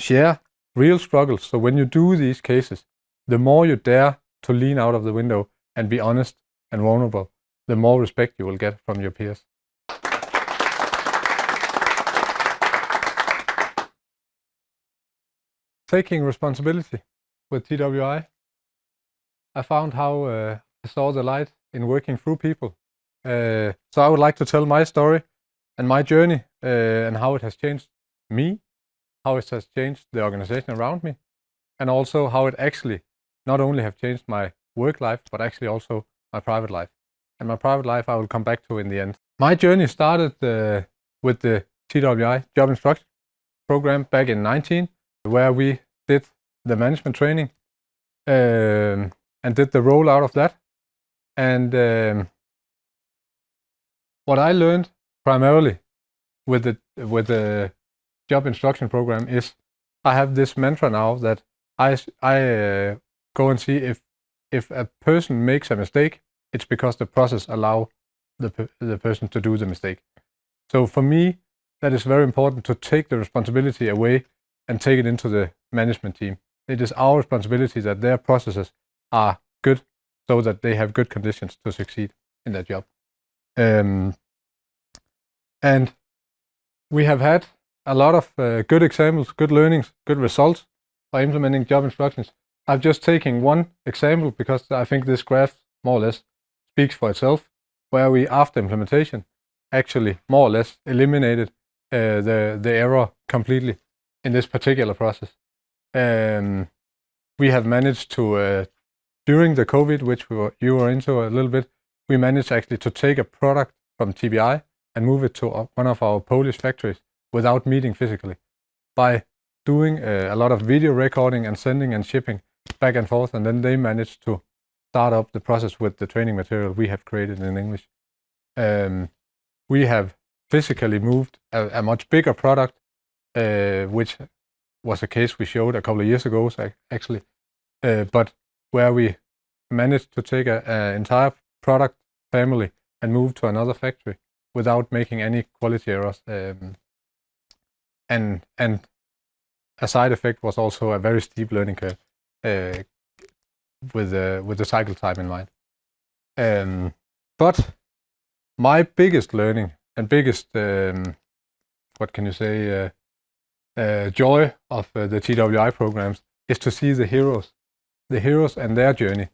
share real struggles. So when you do these cases, the more you dare to lean out of the window and be honest and vulnerable, the more respect you will get from your peers. Taking responsibility with TWI. I found how I saw the light in working through people. So I would like to tell my story and my journey and how it has changed me, how it has changed the organization around me, and also how it actually not only have changed my work life, but actually also my private life. And my private life I will come back to in the end. My journey started with the TWI Job Instruction Program back in 2019, where we did the management training and did the rollout of that. And what I learned primarily with the job instruction program is I have this mantra now that I go and see if a person makes a mistake, it's because the process allow the person to do the mistake. So for me, that is very important to take the responsibility away and take it into the management team. It is our responsibility that their processes are good so that they have good conditions to succeed in their job. And we have had a lot of good examples, good learnings, good results by implementing job instructions. I've just taken one example because I think this graph more or less speaks for itself, where we, after implementation, actually more or less eliminated the error completely in this particular process. We have managed to, during the COVID, which you were into a little bit, we managed actually to take a product from TWI and move it to one of our Polish factories without meeting physically, by doing a lot of video recording and sending and shipping back and forth, and then they managed to start up the process with the training material we have created in English. We have physically moved a much bigger product, which was a case we showed a couple of years ago, actually, but where we managed to take an entire product family and move to another factory without making any quality errors. And a side effect was also a very steep learning curve with the cycle time in mind. But my biggest learning and biggest, what can you say, joy of the TWI programs is to see the heroes and their journey.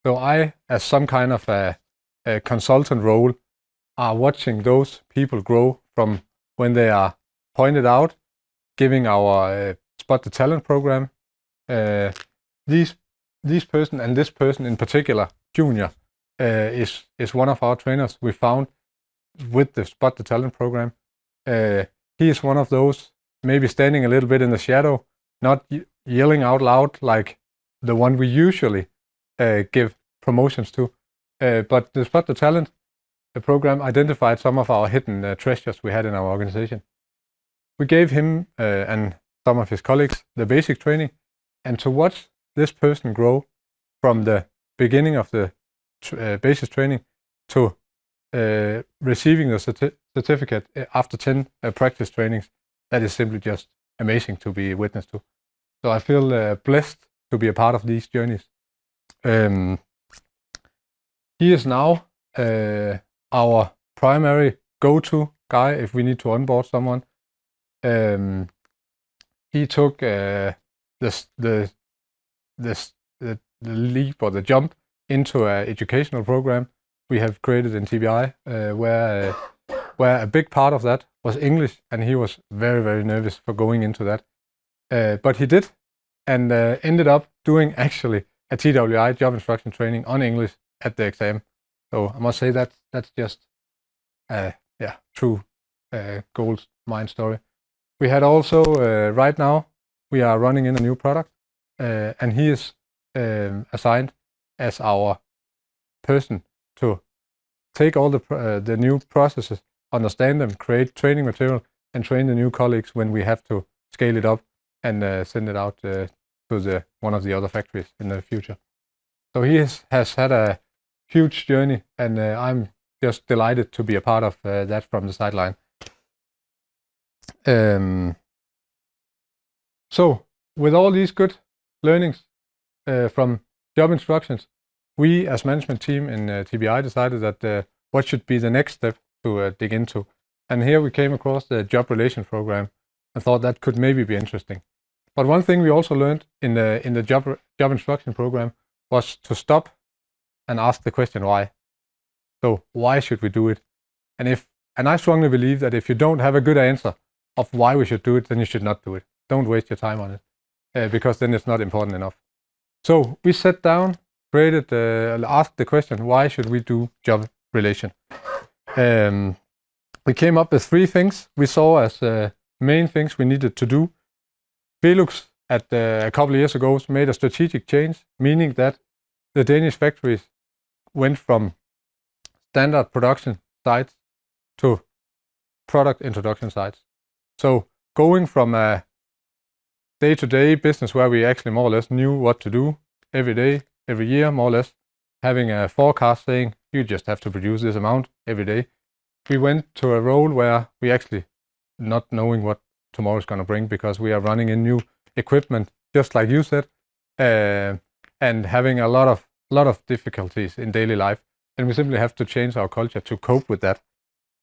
So I, as some kind of a consultant role, are watching those people grow from when they are pointed out, giving our Spot the Talent program. These person and this person in particular, Junior, is one of our trainers we found with the Spot the Talent program. He is one of those maybe standing a little bit in the shadow, not yelling out loud like the one we usually give promotions to. But the Spot the Talent program identified some of our hidden treasures we had in our organization. We gave him and some of his colleagues the basic training, and to watch this person grow from the beginning of the basic training to receiving the certificate after 10 practice trainings, that is simply just amazing to be witness to. So I feel blessed to be a part of these journeys. He is now our primary go-to guy if we need to onboard someone. He took the leap or the jump into an educational program we have created in TWI, where a big part of that was English, and he was very, very nervous for going into that. But he did, and ended up doing actually a TWI job instruction training on English at the exam. So I must say that's just true gold mine story. We had also right now we are running in a new product, and he is assigned as our person to take all the new processes, understand them, create training material, and train the new colleagues when we have to scale it up and send it out to one of the other factories in the future. So he has had a huge journey, and I'm just delighted to be a part of that from the sideline. So with all these good learnings from job instructions, we as management team in TWI decided that what should be the next step to dig into. And here we came across the job relation program and thought that could maybe be interesting. But one thing we also learned in the job instruction program was to stop and ask the question why. So why should we do it? And I strongly believe that if you don't have a good answer of why we should do it, then you should not do it. Don't waste your time on it because then it's not important enough. So we sat down, asked the question, why should we do job relation? We came up with 3 things we saw as main things we needed to do. VELUX a couple of years ago made a strategic change, meaning that the Danish factories went from standard production sites to product introduction sites. So going from a day-to-day business where we actually more or less knew what to do every day, every year, more or less, having a forecast saying you just have to produce this amount every day, we went to a role where we actually not knowing what tomorrow is going to bring because we are running in new equipment, just like you said, and having a lot of difficulties in daily life. And we simply have to change our culture to cope with that.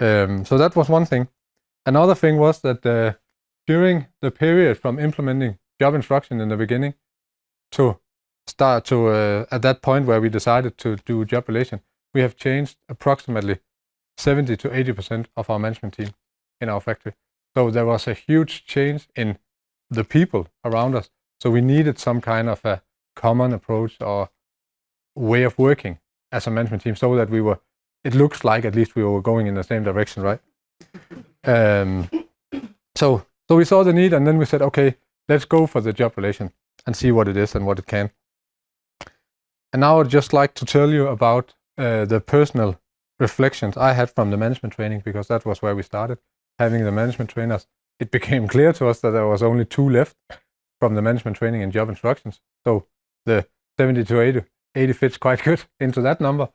So that was one thing. Another thing was that during the period from implementing job instruction in the beginning to start to at that point where we decided to do job relation, we have changed approximately 70 to 80% of our management team in our factory. So there was a huge change in the people around us. So we needed some kind of a common approach or way of working as a management team so that it looks like at least we were going in the same direction, right? So we saw the need and then we said, okay, let's go for the job relation and see what it is and what it can. And now I'd just like to tell you about the personal reflections I had from the management training, because that was where we started having the management trainers. It became clear to us that there was only 2 left from the management training and job instructions. So the 70 to 80 fits quite good into that number.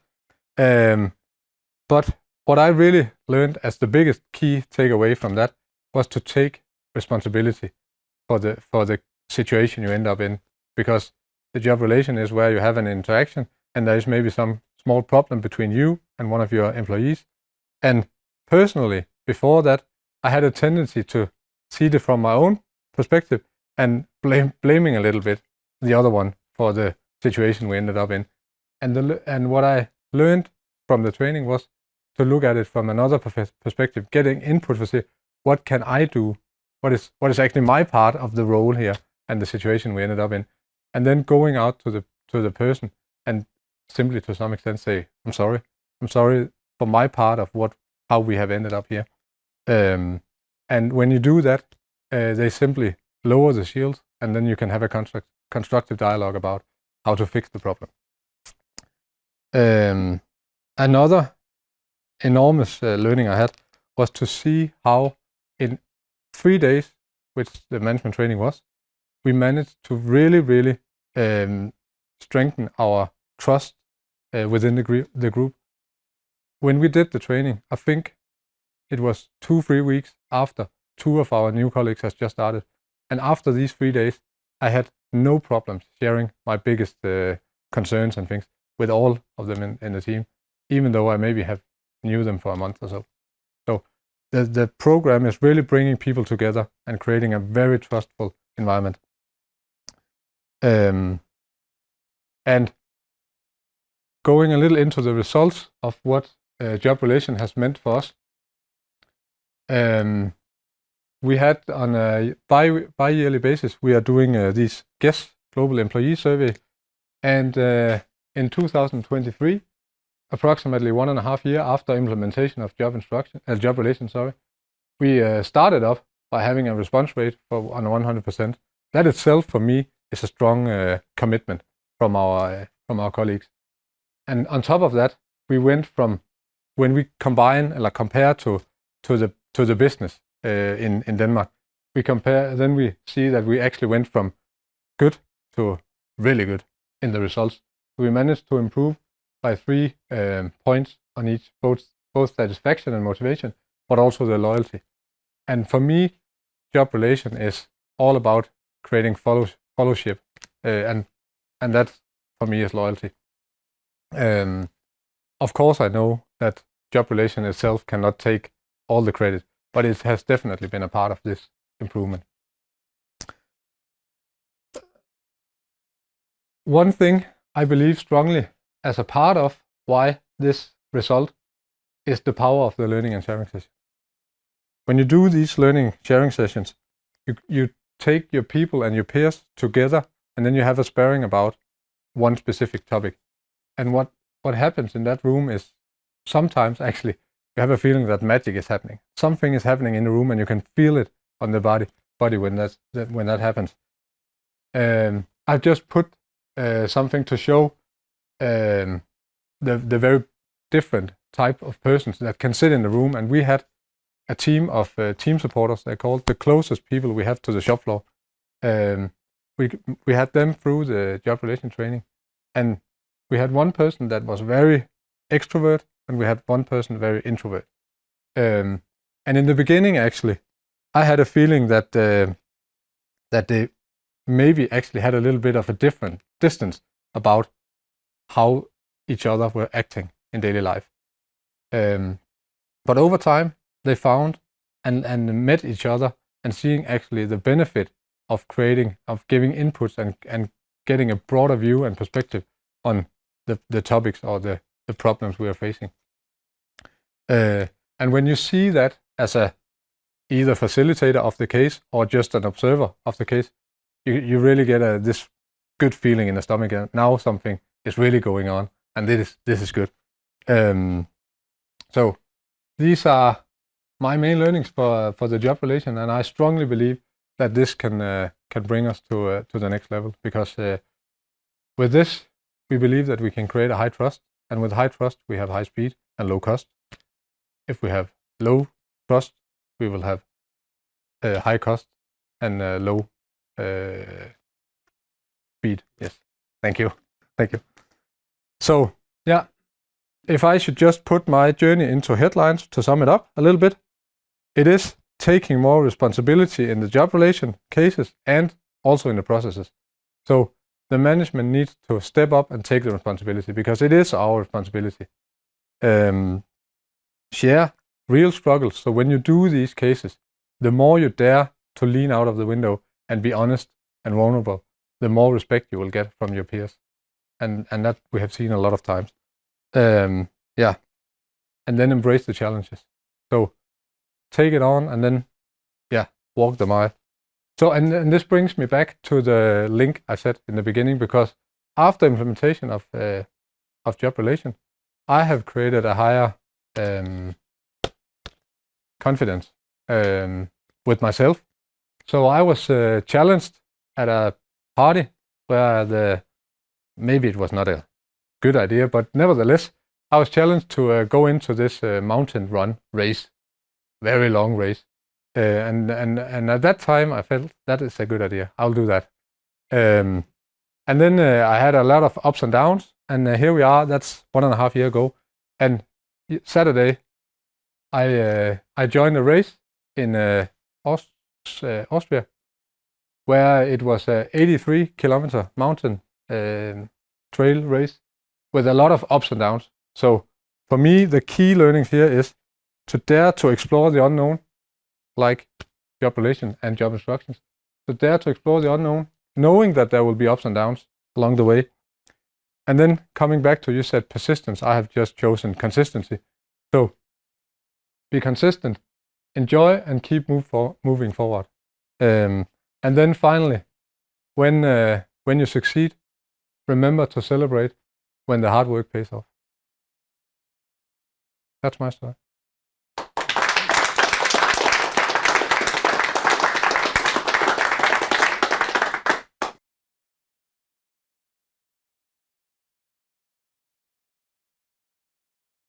But what I really learned as the biggest key takeaway from that was to take responsibility for the situation you end up in, because the job relation is where you have an interaction and there is maybe some small problem between you and one of your employees. And personally, before that, I had a tendency to see it from my own perspective and blaming a little bit the other one for the situation we ended up in. And what I learned from the training was to look at it from another perspective, getting input for say, what can I do? What is actually my part of the role here and the situation we ended up in? And then going out to the person and simply to some extent say, I'm sorry for my part of how we have ended up here. And when you do that, they simply lower the shield, and then you can have a constructive dialogue about how to fix the problem. Another enormous learning I had was to see how in 3 days, which the management training was, we managed to really strengthen our trust within the group. When we did the training, I think it was 2-3 weeks after 2 of our new colleagues has just started. And after these 3 days, I had no problems sharing my biggest concerns and things with all of them in the team, even though I maybe have knew them for a month or so. So the program is really bringing people together and creating a very trustful environment. And going a little into the results of what job relation has meant for us. We had on a bi-yearly basis, we are doing these GES Global Employee Survey. And in 2023, approximately 1.5 years after implementation of job relation, we started off by having a response rate on 100%. That itself, for me, is a strong commitment from our colleagues. And on top of that, we went from when we compare to the business in Denmark, then we see that we actually went from good to really good in the results. We managed to improve by 3 points on each, both satisfaction and motivation, but also the loyalty. And for me, job relation is all about creating fellowship, and that for me is loyalty. Of course, I know that job relation itself cannot take all the credit, but it has definitely been a part of this improvement. One thing I believe strongly as a part of why this result is the power of the learning and sharing session. When you do these learning sharing sessions, you take your people and your peers together, and then you have a sparring about one specific topic. And what happens in that room is sometimes actually you have a feeling that magic is happening. Something is happening in the room, and you can feel it on the body when that happens. I've just put something to show the very different type of persons that can sit in the room, and we had a team of team supporters. They're called the closest people we have to the shop floor. We had them through the job relation training, and we had one person that was very extrovert, and we had one person very introvert. And in the beginning, actually, I had a feeling that they maybe actually had a little bit of a different distance about how each other were acting in daily life. But over time, they found and met each other, and seeing actually the benefit of giving inputs and getting a broader view and perspective on the topics or the problems we are facing. And when you see that as either facilitator of the case or just an observer of the case, you really get this good feeling in the stomach. And now something is really going on, and this is good. So these are my main learnings for the job relation, and I strongly believe that this can bring us to the next level, because with this we believe that we can create a high trust, and with high trust we have high speed and low cost. If we have low trust, we will have high cost and low speed. Yes, thank you. So yeah, if I should just put my journey into headlines to sum it up a little bit, it is taking more responsibility in the job relation cases and also in the processes. So the management needs to step up and take the responsibility, because it is our responsibility. Share real struggles. So when you do these cases, the more you dare to lean out of the window and be honest and vulnerable, the more respect you will get from your peers. And that we have seen a lot of times. Yeah. And then embrace the challenges. So take it on, and then, walk the mile. So, and this brings me back to the link I said in the beginning, because after implementation of job relation, I have created a higher confidence with myself. So I was challenged at a party where maybe it was not a good idea, but nevertheless, I was challenged to go into this mountain run race, very long race. And at that time, I felt that is a good idea. I'll do that. And then I had a lot of ups and downs, and here we are. That's 1.5 years ago. And Saturday, I joined a race in Austria, where it was a 83-kilometer mountain trail race with a lot of ups and downs. So for me, the key learnings here is to dare to explore the unknown, like job relation and job instructions. To dare to explore the unknown, knowing that there will be ups and downs along the way. And then coming back to, you said persistence, I have just chosen consistency. So be consistent, enjoy, and keep moving forward. And then finally, when you succeed, remember to celebrate when the hard work pays off. That's my story.